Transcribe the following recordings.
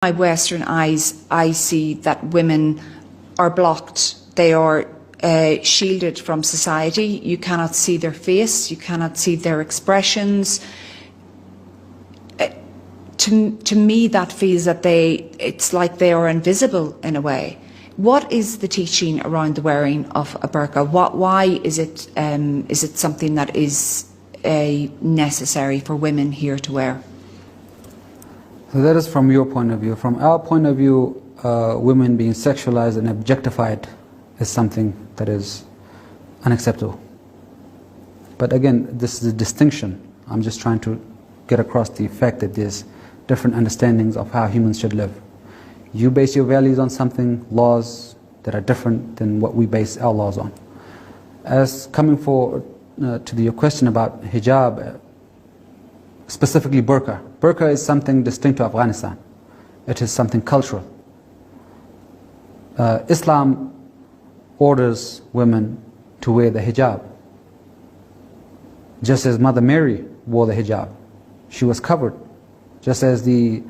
My Western eyes, I see that women are blocked. They are shielded from society. You cannot see their face. You cannot see their expressions. To me, that feels that it's like they are invisible in a way. What is the teaching around the wearing of a burqa? Why is it something that is necessary for women here to wear? So that is from your point of view. From our point of view, women being sexualized and objectified is something that is unacceptable. But again, this is a distinction. I'm just trying to get across the fact that there's different understandings of how humans should live. You base your values on something, laws that are different than what we base our laws on. As coming forward to your question about hijab, specifically burqa. Burqa is something distinct to Afghanistan. It is something cultural. Islam orders women to wear the hijab. Just as Mother Mary wore the hijab. She was covered. Just as the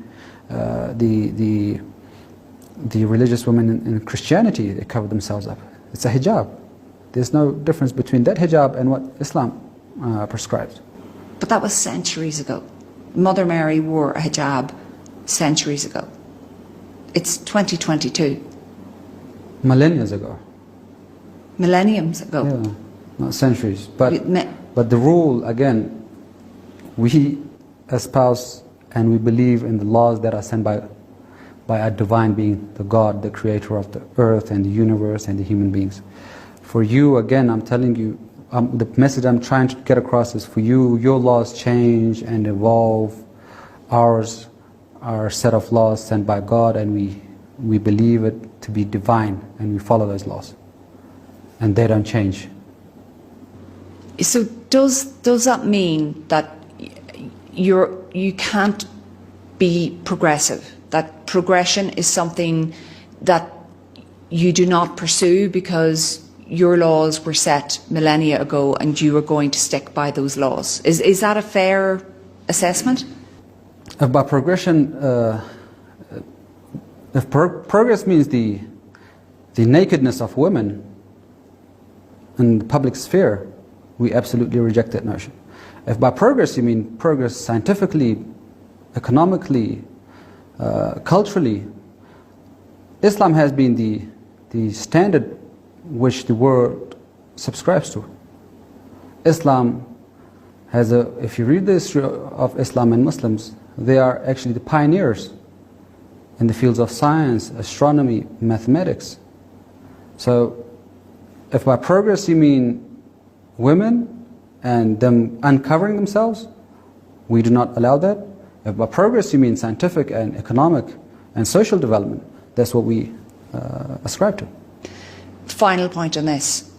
religious women in Christianity, they cover themselves up. It's a hijab. There's no difference between that hijab and what Islam prescribes. But that was centuries ago. Mother Mary wore a hijab centuries ago. It's 2022. Millenniums ago. Millenniums ago. Yeah, not centuries. But the rule, again, we espouse and we believe in the laws that are sent by a divine being, the God, the creator of the earth and the universe and the human beings. For you, again, I'm telling you, the message I'm trying to get across is for you, your laws change and evolve. Ours are a set of laws sent by God, and we believe it to be divine, and we follow those laws. And they don't change. So does that mean that you can't be progressive? That progression is something that you do not pursue because your laws were set millennia ago and you are going to stick by those laws? Is that a fair assessment? By progression, if progress means the nakedness of women in the public sphere, we absolutely reject that notion. If by progress you mean progress scientifically, economically, culturally, Islam has been the standard which the world subscribes to. Islam has if you read the history of Islam and Muslims, they are actually the pioneers in the fields of science, astronomy, mathematics. So if by progress you mean women and them uncovering themselves, we do not allow that. If by progress you mean scientific and economic and social development, that's what we ascribe to. Final point on this.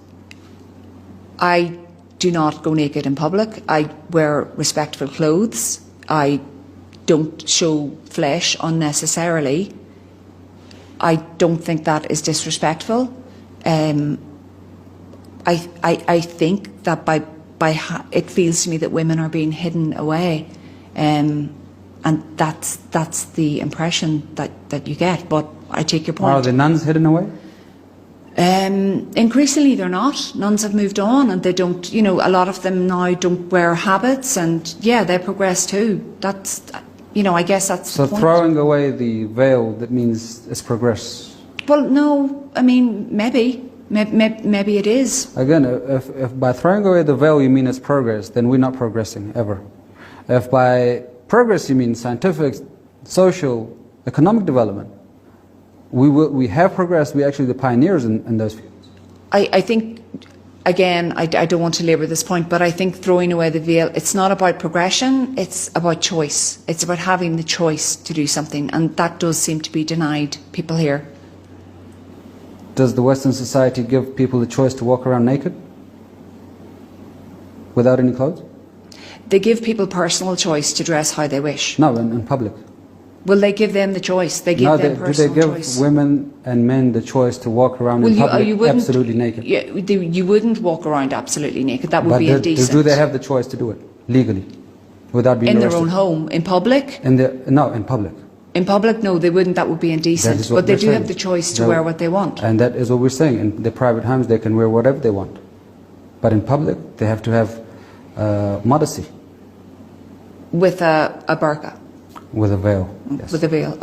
I do not go naked in public. I wear respectful clothes. I don't show flesh unnecessarily. I don't think that is disrespectful. I think that it feels to me that women are being hidden away, and that's the impression that you get. But I take your point. Are the nuns hidden away? Increasingly they're not. Nuns have moved on and they don't, a lot of them now don't wear habits, and yeah, they progress too. That's, I guess that's so the point. Throwing away the veil, that means it's progress. Well, no, I mean, maybe it is. Again, if by throwing away the veil you mean it's progress, then we're not progressing ever. If by progress you mean scientific, social, economic development, we have progressed. We're actually the pioneers in those fields. I think, again, I don't want to labour this point, but I think throwing away the veil, it's not about progression, it's about choice. It's about having the choice to do something, and that does seem to be denied people here. Does the Western society give people the choice to walk around naked? Without any clothes? They give people personal choice to dress how they wish. No, in public. Will they give them the choice? They give them personal choice. Do they give women and men the choice to walk around in public absolutely naked? Yeah, you wouldn't walk around absolutely naked. That would be indecent. Do they have the choice to do it legally, without being in arrested? their own home, in public? No, in public. In public, no, they wouldn't. That would be That indecent. is what But they we're do saying. have the choice to No. wear what they want. And that is what we're saying. In their private homes, they can wear whatever they want. But in public, they have to have modesty. With a burqa, With a veil, yes. with a veil.